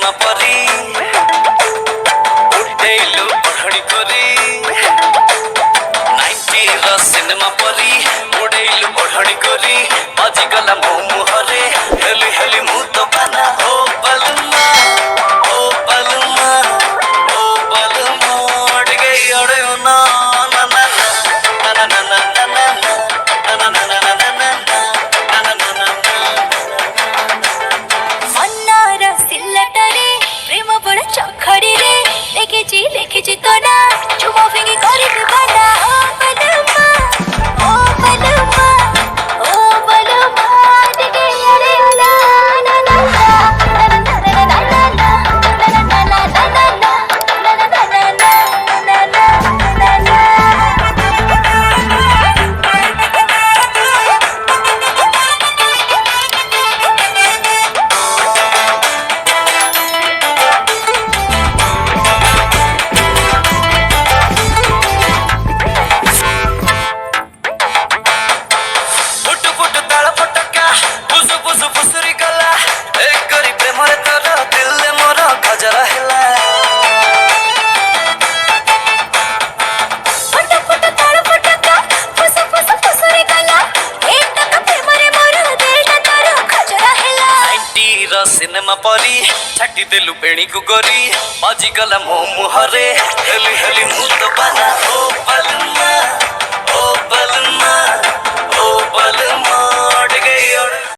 Cinema परी उठेलु पढ़ी करी 90 र सिनेमा परी उड़ेलु पढ़ी करी आजिकल मो मुहरे हेली हेली मु तो बना हो बलमा उड़ गई अड़े ना ना ना ना ना ना ना ना ना ना ना देखी तो ना चुमा फिंगी करी बना ओ बलमा दिखे अरे ना ना ना सिनेमा परी छाटी देलु बेणी को गोरी आजिकल मो मुहरे हेली हेली मु तो बना हो बलमा।